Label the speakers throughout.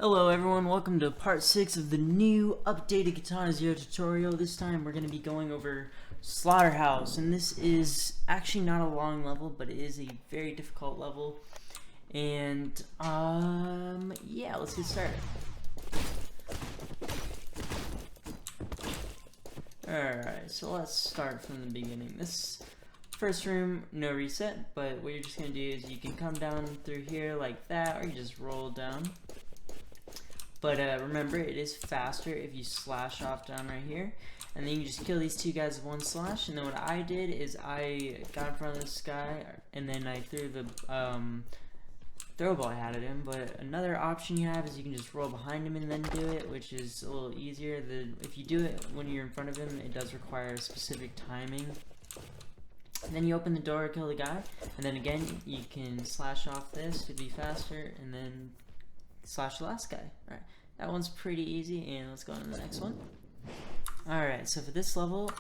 Speaker 1: Hello everyone, welcome to part 6 of the new updated Katana Zero tutorial. This time we're going to be going over Sltr.house, and this is actually not a long level, but it is a very difficult level. And yeah, let's get started. Alright, so let's start from the beginning. This first room, no reset, but what you're just going to do is you can come down through here like that, or you just roll down. But remember, it is faster if you slash off down right here. And then you just kill these two guys with one slash. And then what I did is I got in front of this guy, and then I threw the throw ball I had at him. But another option you have is you can just roll behind him and then do it, which is a little easier. If you do it when you're in front of him, it does require specific timing. And then you open the door, kill the guy. And then again, you can slash off this to be faster, and then slash the last guy. Alright, that one's pretty easy, and let's go on to the next one. Alright, so for this level,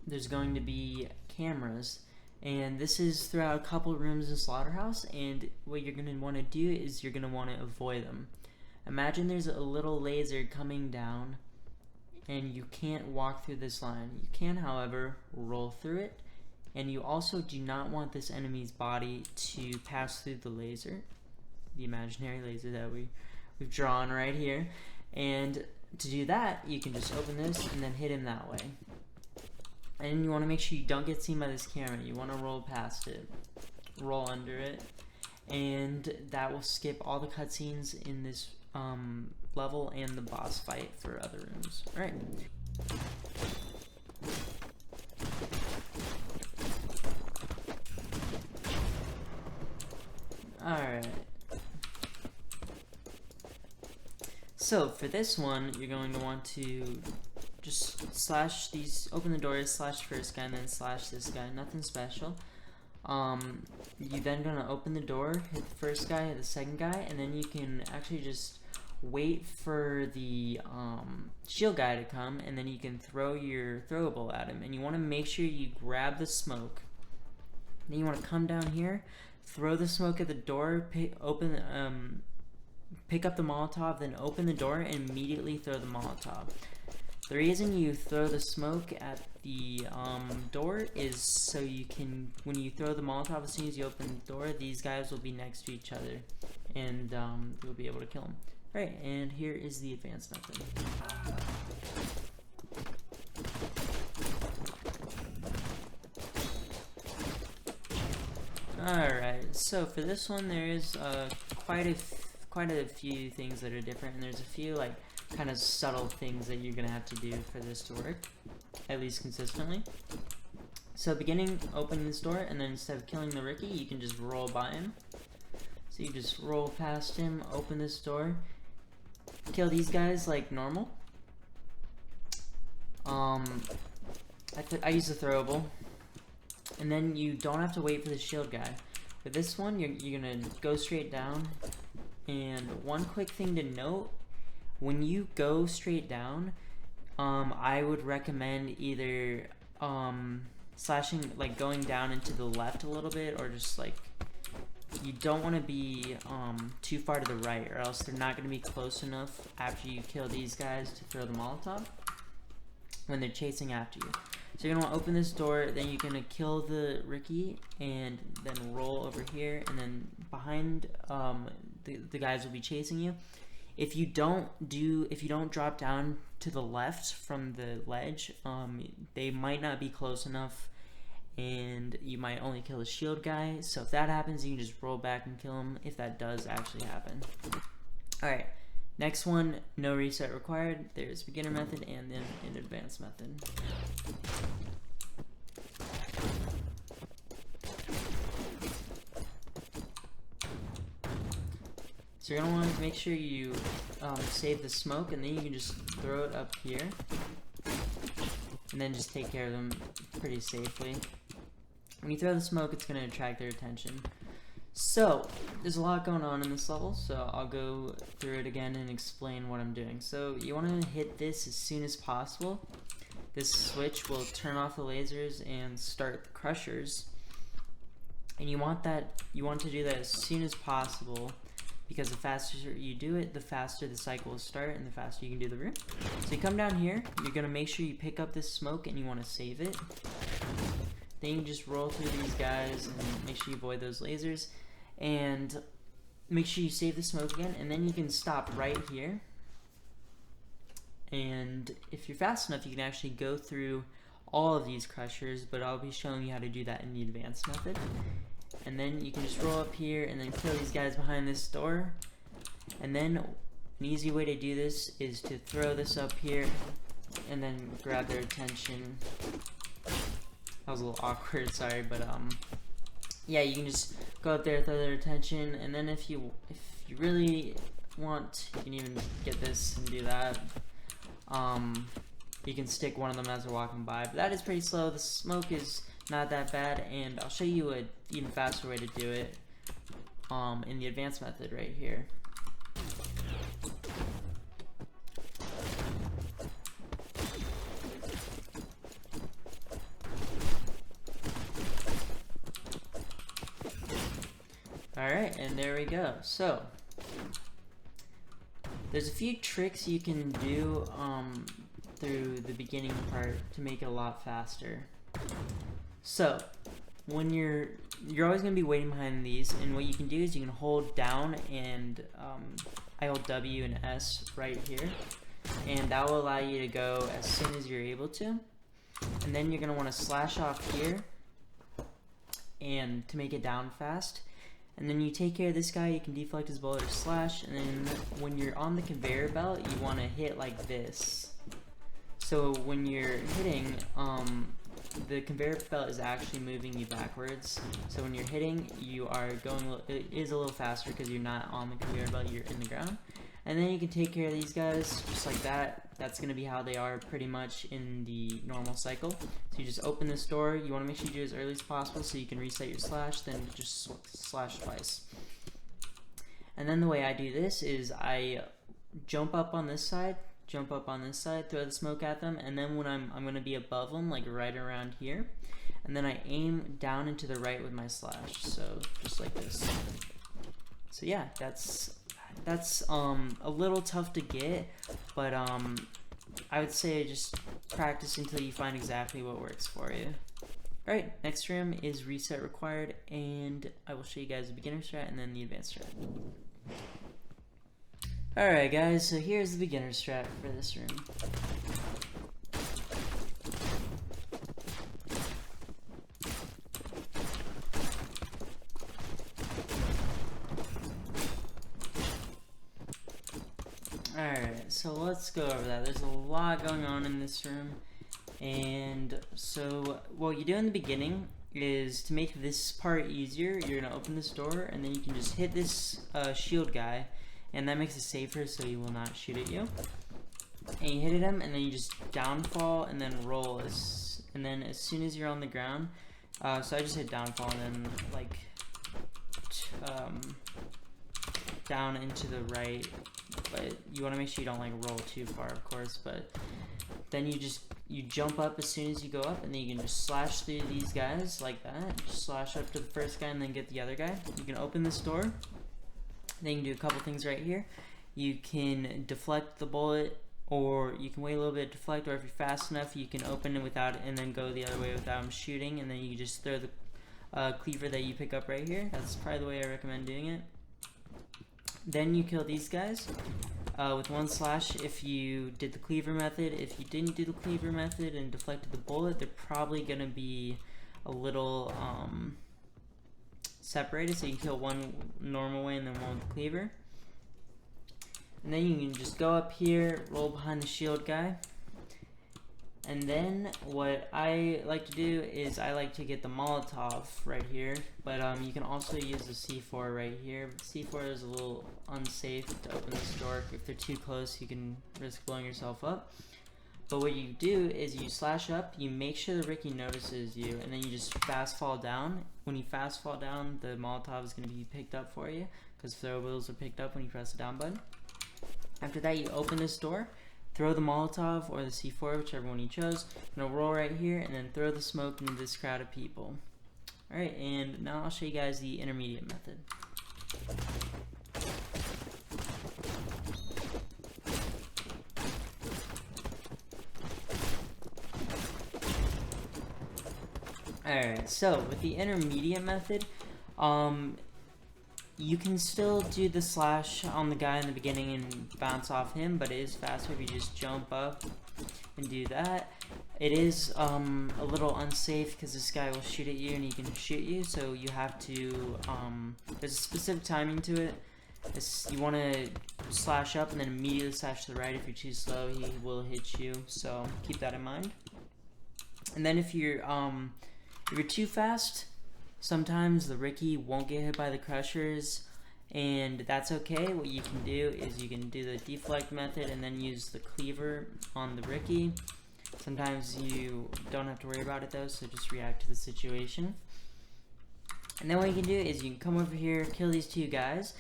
Speaker 1: there's going to be cameras, and this is throughout a couple rooms in Sltr.house, and what you're going to want to do is you're going to want to avoid them. Imagine there's a little laser coming down, and you can't walk through this line. You can, however, roll through it, and you also do not want this enemy's body to pass through the laser, the imaginary laser that we've drawn right here. And to do that, you can just open this and then hit him that way. And you want to make sure you don't get seen by this camera. You want to roll past it, roll under it, and that will skip all the cutscenes in this level and the boss fight for other rooms. Alright. Alright. So for this one, you're going to want to just slash these, open the doors, slash the first guy, and then slash this guy. Nothing special. You then gonna open the door, hit the first guy, hit the second guy, and then you can actually just wait for the shield guy to come, and then you can throw your throwable at him. And you want to make sure you grab the smoke. Then you want to come down here, throw the smoke at the door, pick up the Molotov, then open the door and immediately throw the Molotov. The reason you throw the smoke at the door is so you can, when you throw the Molotov, as soon as you open the door, these guys will be next to each other, and you'll be able to kill them. Alright, and here is the advanced method. Alright, so for this one there is quite a few things that are different, and there's a few like kind of subtle things that you're gonna have to do for this to work, at least consistently. So beginning, open this door, and then instead of killing the rookie, you can just roll by him. So you just roll past him, open this door, kill these guys like normal. I use the throwable. And then you don't have to wait for the shield guy. For this one, you're gonna go straight down. And one quick thing to note, when you go straight down, I would recommend either slashing, like going down into the left a little bit, or just like, you don't want to be too far to the right, or else they're not going to be close enough after you kill these guys to throw the Molotov when they're chasing after you. So you're going to want to open this door, then you're going to kill the rookie, and then roll over here, and then behind the guys will be chasing you. If you don't drop down to the left from the ledge, they might not be close enough, and you might only kill the shield guy. So if that happens, you can just roll back and kill him, if that does actually happen. Alright, next one, no reset required. There's beginner method and then an advanced method. So you're going to want to make sure you save the smoke, and then you can just throw it up here, and then just take care of them pretty safely. When you throw the smoke, it's going to attract their attention. So there's a lot going on in this level, so I'll go through it again and explain what I'm doing. So you want to hit this as soon as possible. This switch will turn off the lasers and start the crushers, and you want to do that as soon as possible, because the faster you do it, the faster the cycle will start and the faster you can do the room. So you come down here, you're going to make sure you pick up this smoke and you want to save it. Then you just roll through these guys and make sure you avoid those lasers. And make sure you save the smoke again, and then you can stop right here. And if you're fast enough, you can actually go through all of these crushers, but I'll be showing you how to do that in the advanced method. And then you can just roll up here and then kill these guys behind this door. And then an easy way to do this is to throw this up here and then grab their attention. That was a little awkward, sorry, but yeah, you can just go up there, throw their attention, and then if you really want, you can even get this and do that. You can stick one of them as they're walking by, but that is pretty slow. The smoke is not that bad, and I'll show you an even faster way to do it in the advanced method right here. Alright, and there we go. So, there's a few tricks you can do through the beginning part to make it a lot faster. So, when you're always going to be waiting behind these, and what you can do is you can hold down and I hold W and S right here, and that will allow you to go as soon as you're able to. And then you're going to want to slash off here and to make it down fast. And then you take care of this guy, you can deflect his bullet or slash, and then when you're on the conveyor belt, you want to hit like this. So when you're hitting, the conveyor belt is actually moving you backwards. So when you're hitting, you are going, it is a little faster because you're not on the conveyor belt, you're in the ground. And then you can take care of these guys just like that. That's going to be how they are pretty much in the normal cycle. So you just open this door. You want to make sure you do it as early as possible so you can reset your slash, then just slash twice. And then the way I do this is I jump up on this side, throw the smoke at them, and then when I'm going to be above them, like right around here. And then I aim down and to the right with my slash, so just like this. So yeah, that's a little tough to get, but I would say just practice until you find exactly what works for you. Alright, next room is reset required, and I will show you guys the beginner strat and then the advanced strat. Alright guys, so here's the beginner strat for this room. Alright, so let's go over that. There's a lot going on in this room, and so what you do in the beginning is to make this part easier, you're going to open this door, and then you can just hit this shield guy, and that makes it safer so he will not shoot at you. And you hit at him, and then you just downfall, and then roll, and then as soon as you're on the ground, so I just hit downfall, and then like down and to the right, but you want to make sure you don't like roll too far, of course. But then you jump up as soon as you go up, and then you can just slash through these guys like that. Just slash up to the first guy and then get the other guy. You can open this door. Then you can do a couple things right here. You can deflect the bullet, or you can wait a little bit, deflect, or if you're fast enough, you can open it without it and then go the other way without him shooting, and then you just throw the cleaver that you pick up right here. That's probably the way I recommend doing it. Then you kill these guys with one slash if you did the cleaver method. If you didn't do the cleaver method and deflected the bullet, they're probably going to be a little separated, so you can kill one normal way and then one with the cleaver. And then you can just go up here, roll behind the shield guy. And then what I like to do is I like to get the Molotov right here, but you can also use the C4 right here. But the C4 is a little unsafe to open this door. If they're too close, you can risk blowing yourself up. But what you do is you slash up, you make sure the Ricky notices you, and then you just fast fall down. When you fast fall down, the Molotov is going to be picked up for you, because throwables are picked up when you press the down button. After that, you open this door, throw the Molotov or the C4, whichever one you chose. You're gonna roll right here and then throw the smoke into this crowd of people. Alright, and now I'll show you guys the intermediate method. Alright, so with the intermediate method, you can still do the slash on the guy in the beginning and bounce off him, but it is faster if you just jump up and do that. It is a little unsafe because this guy will shoot at you and he can shoot you, so you have to, there's a specific timing to it. You want to slash up and then immediately slash to the right. If you're too slow, he will hit you, so keep that in mind. And then if you're too fast, sometimes the Ricky won't get hit by the crushers, and that's okay. What you can do is you can do the deflect method and then use the cleaver on the Ricky. Sometimes you don't have to worry about it though, so just react to the situation. And then what you can do is you can come over here, kill these two guys,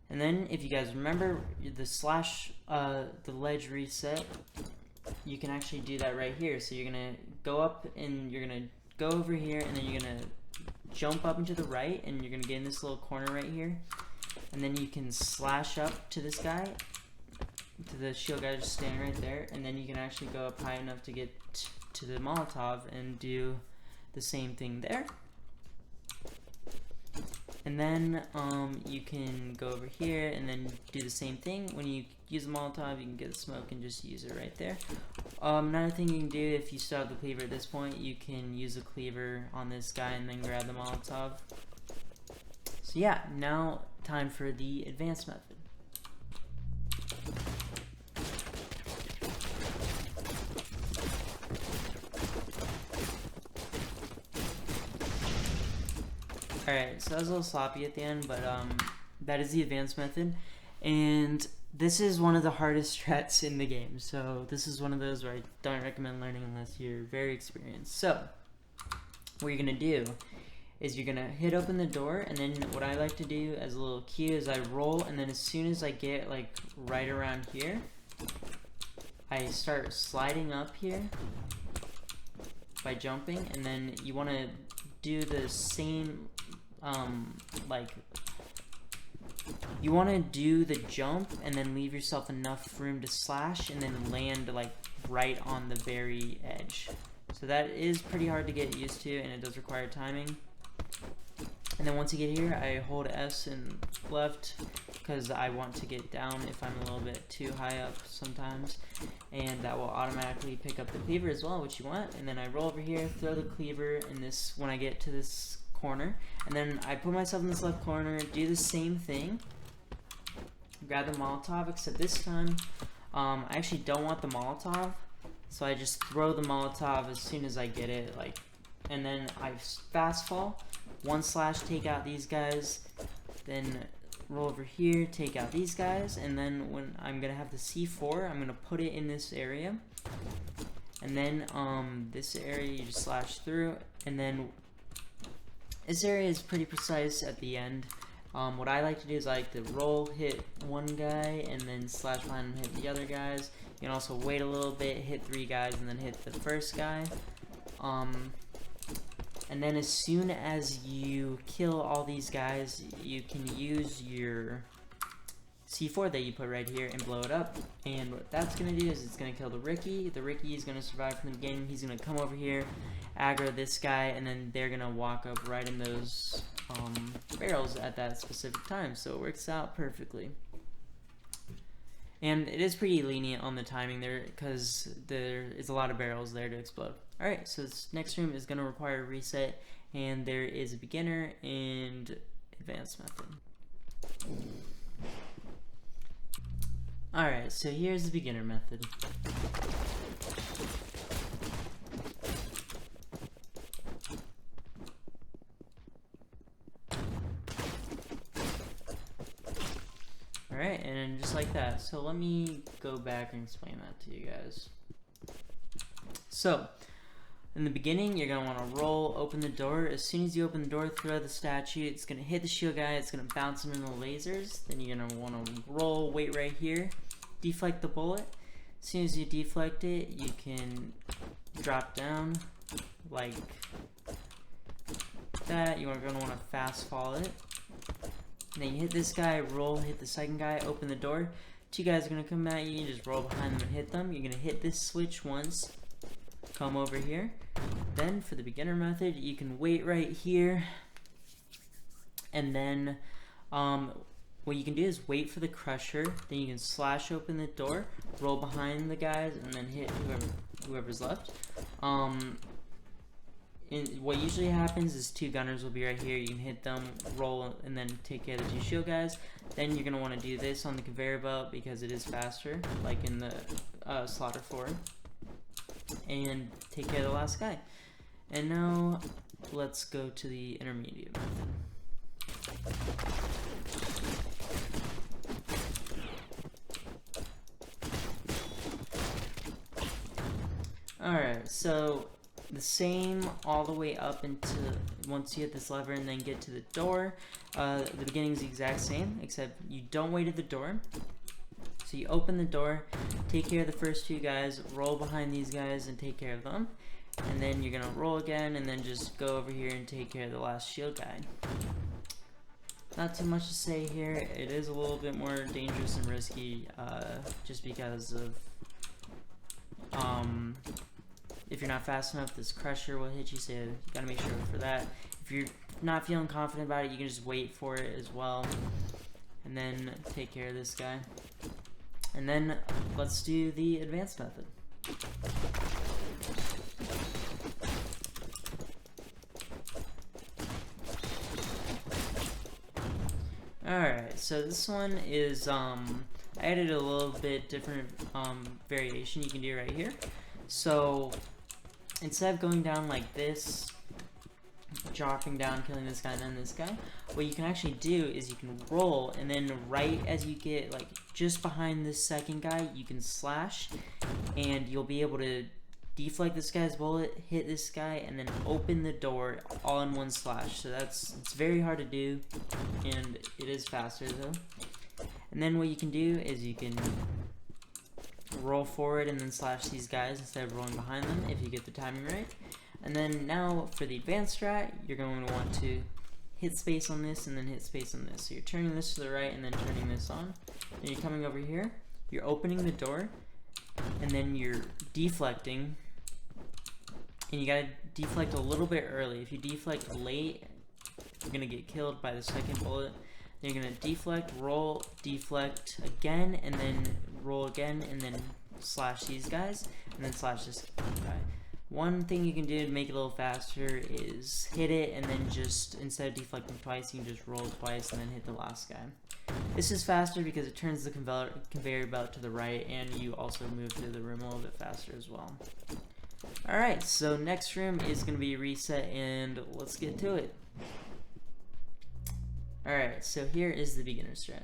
Speaker 1: and then if you guys remember the slash, the ledge reset, you can actually do that right here. So you're gonna go up and you're gonna go over here, and then you're gonna jump up and to the right, and you're gonna get in this little corner right here, and then you can slash up to this guy, to the shield guy just standing right there, and then you can actually go up high enough to get to the Molotov and do the same thing there. And then you can go over here and then do the same thing. When you use the Molotov, you can get the smoke and just use it right there. Another thing you can do, if you still have the cleaver at this point, you can use the cleaver on this guy and then grab the Molotov. So yeah, now time for the advanced method. Alright, so that was a little sloppy at the end, but that is the advanced method, and this is one of the hardest strats in the game, so this is one of those where I don't recommend learning unless you're very experienced. So, what you're going to do is you're going to hit open the door, and then what I like to do as a little cue is I roll, and then as soon as I get like right around here, I start sliding up here by jumping, and then you want to do the same, like, you want to do the jump and then leave yourself enough room to slash and then land like right on the very edge. So that is pretty hard to get used to, and it does require timing. And then once you get here, I hold S and left because I want to get down if I'm a little bit too high up sometimes, and that will automatically pick up the cleaver as well, which you want. And then I roll over here, throw the cleaver in this when I get to this corner, and then I put myself in this left corner, do the same thing, grab the Molotov, except this time I actually don't want the Molotov, so I just throw the Molotov as soon as I get it, like, and then I fast fall, one slash, take out these guys, then roll over here, take out these guys, and then when I'm gonna have the C4, I'm gonna put it in this area, and then this area you just slash through, and then this area is pretty precise at the end. What I like to do is I like to roll, hit one guy, and then slash behind and hit the other guys. You can also wait a little bit, hit 3 guys, and then hit the first guy. And then as soon as you kill all these guys, you can use your C4 that you put right here and blow it up. And what that's going to do is it's going to kill the Ricky. The Ricky is going to survive from the beginning. He's going to come over here, aggro this guy, and then they're going to walk up right in those barrels at that specific time. So it works out perfectly. And it is pretty lenient on the timing there because there is a lot of barrels there to explode. Alright, so this next room is going to require a reset, and there is a beginner and advanced method. Alright, so here's the beginner method. Alright, and just like that. So let me go back and explain that to you guys. So, in the beginning, you're going to want to roll, open the door. As soon as you open the door, throw the statue. It's going to hit the shield guy. It's going to bounce him in the lasers. Then you're going to want to roll, wait right here. Deflect the bullet. As soon as you deflect it, you can drop down like that. You're going to want to fast fall it. And then you hit this guy, roll, hit the second guy, open the door. 2 guys are going to come at you. You just roll behind them and hit them. You're going to hit this switch once. come over here. Then for the beginner method, you can wait right here, and then what you can do is wait for the crusher, then you can slash open the door, roll behind the guys, and then hit whoever's left. What usually happens is 2 gunners will be right here. You can hit them, roll, and then take care of the 2 shield guys. Then you're going to want to do this on the conveyor belt because it is faster, like in the Sltr 4. And take care of the last guy. And now, let's go to the intermediate method. Alright, so the same all the way up into once you hit this lever and then get to the door. The beginning is the exact same, except you don't wait at the door. So you open the door, take care of the first 2 guys, roll behind these guys and take care of them. And then you're gonna roll again and then just go over here and take care of the last shield guy. Not too much to say here. It is a little bit more dangerous and risky just because of if you're not fast enough, this crusher will hit you, so you gotta make sure for that. If you're not feeling confident about it, you can just wait for it as well. And then take care of this guy. And then let's do the advanced method. Alright, so this one is, I added a little bit different variation you can do right here. So instead of going down like this, dropping down, killing this guy and then this guy, what you can actually do is you can roll, and then right as you get like just behind this second guy, you can slash, and you'll be able to deflect this guy's bullet, hit this guy, and then open the door all in one slash. So it's very hard to do, and it is faster though. And then what you can do is you can roll forward and then slash these guys instead of rolling behind them if you get the timing right. And then now for the advanced strat, you're going to want to hit space on this and then hit space on this. So you're turning this to the right and then turning this on. And you're coming over here, you're opening the door, and then you're deflecting. And you gotta deflect a little bit early. If you deflect late, you're gonna get killed by the second bullet. Then you're gonna deflect, roll, deflect again, and then roll again, and then slash these guys, and then slash this guy. One thing you can do to make it a little faster is hit it, and then just, instead of deflecting twice, you can just roll twice, and then hit the last guy. This is faster because it turns the conveyor belt to the right, and you also move through the room a little bit faster as well. Alright, so next room is going to be reset, and let's get to it. Alright, so here is the beginner strat.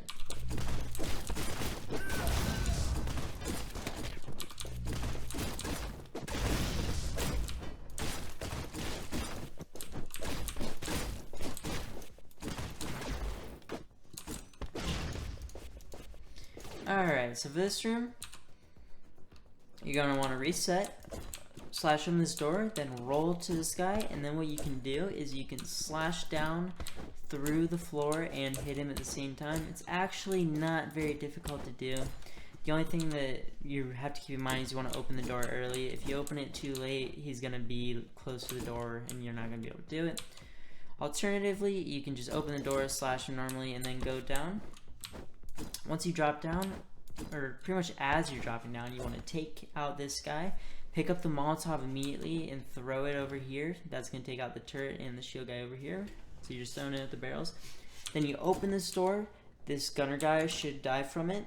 Speaker 1: Alright, so for this room, you're going to want to reset, slash on this door, then roll to this guy, and then what you can do is you can slash down through the floor and hit him at the same time. It's actually not very difficult to do. The only thing that you have to keep in mind is you want to open the door early. If you open it too late, he's going to be close to the door and you're not going to be able to do it. Alternatively, you can just open the door, slash him normally, and then go down. Once you drop down, or pretty much as you're dropping down, you want to take out this guy, pick up the Molotov immediately and throw it over here. That's going to take out the turret and the shield guy over here. So you're just throwing it at the barrels. Then you open this door. This gunner guy should die from it.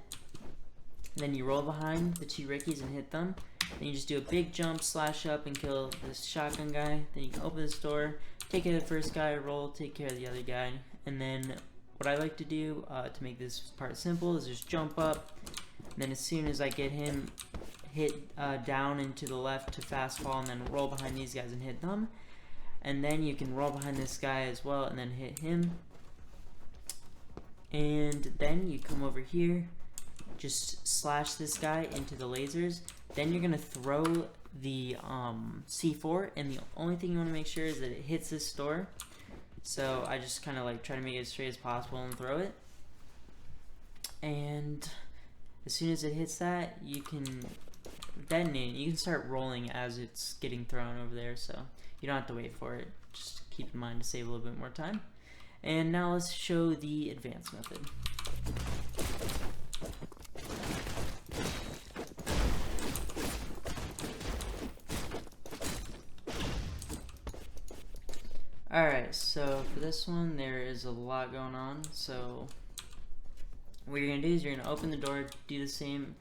Speaker 1: Then you roll behind the 2 Rickies and hit them. Then you just do a big jump, slash up, and kill this shotgun guy. Then you can open this door, take care of the first guy, roll, take care of the other guy. And then what I like to do to make this part simple is just jump up. And then as soon as I get him, hit down and to the left to fast fall, and then roll behind these guys and hit them. And then you can roll behind this guy as well and then hit him. And then you come over here, just slash this guy into the lasers. Then you're going to throw the C4, and the only thing you want to make sure is that it hits this door. So I just kind of like try to make it as straight as possible and throw it. And as soon as it hits that, you can detonate, you can start rolling as it's getting thrown over there, so you don't have to wait for it. Just keep in mind to save a little bit more time. And now let's show the advanced method. Alright, so for this one, there is a lot going on. So what you're going to do is you're going to open the door, do the same,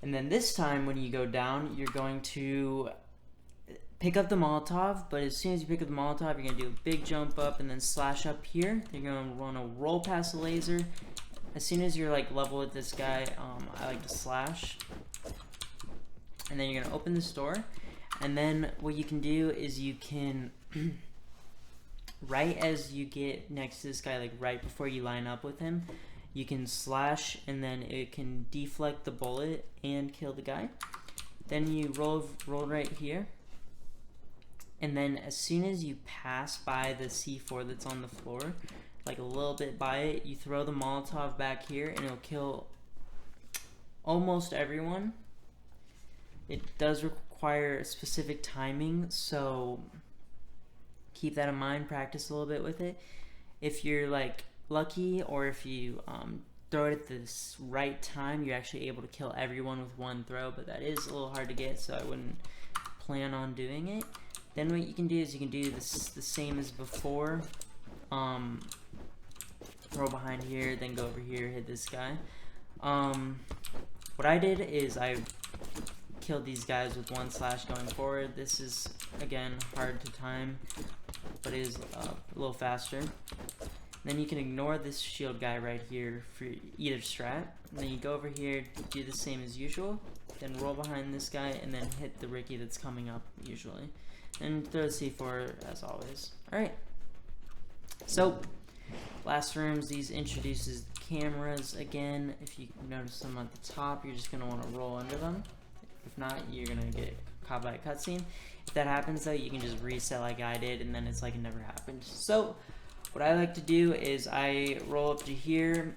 Speaker 1: and then this time when you go down, you're going to pick up the Molotov, but as soon as you pick up the Molotov, you're going to do a big jump up and then slash up here. You're going to want to roll past the laser. As soon as you're like level with this guy, I like to slash. And then you're going to open this door, and then what you can do is you can... right as you get next to this guy, like right before you line up with him, you can slash, and then it can deflect the bullet and kill the guy. Then you roll right here, and then as soon as you pass by the C4 that's on the floor, like a little bit by it, you throw the Molotov back here, and it'll kill almost everyone. It does require specific timing, so keep that in mind, practice a little bit with it. If you're like lucky, or if you throw it at this right time, you're actually able to kill everyone with one throw, but that is a little hard to get, so I wouldn't plan on doing it. Then what you can do is you can do this the same as before. Throw behind here, then go over here, hit this guy. What I did is I killed these guys with one slash going forward. This is, again, hard to time, but it is a little faster. Then you can ignore this shield guy right here for either strat. And then you go over here, do the same as usual, then roll behind this guy, and then hit the Ricky that's coming up usually. And throw the C4 as always. Alright. So, last rooms, these introduces cameras again. If you notice them at the top, you're just going to want to roll under them. If not, you're going to get caught by a cutscene. If that happens though, you can just reset like I did, and then it's like it never happened. So, what I like to do is I roll up to here.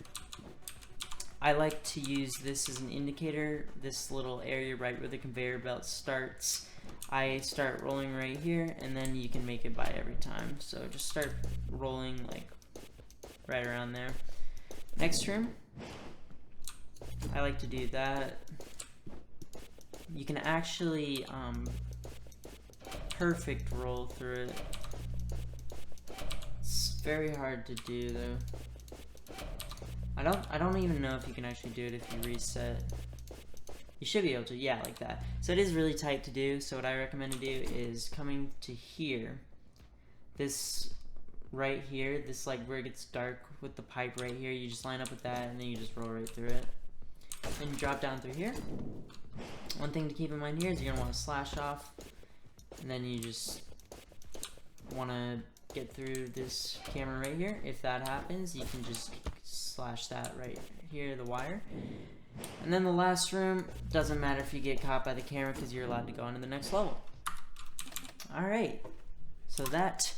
Speaker 1: I like to use this as an indicator, this little area right where the conveyor belt starts. I start rolling right here, and then you can make it by every time. So just start rolling like right around there. Next room, I like to do that. You can actually perfect roll through it. It's very hard to do though. I don't even know if you can actually do it if you reset. You should be able to, yeah, like that. So it is really tight to do, so what I recommend to do is coming to here, this right here, this like where it gets dark with the pipe right here, you just line up with that, and then you just roll right through it. Then you drop down through here. One thing to keep in mind here is you're going to want to slash off, and then you just want to get through this camera right here. If that happens, you can just slash that right here, the wire. And then the last room, doesn't matter if you get caught by the camera because you're allowed to go on to the next level. Alright, so that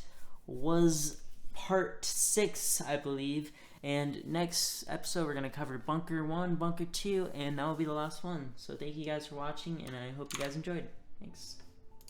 Speaker 1: was part 6, I believe. And next episode, we're going to cover Bunker 1, Bunker 2, and that will be the last one. So thank you guys for watching, and I hope you guys enjoyed. Thanks.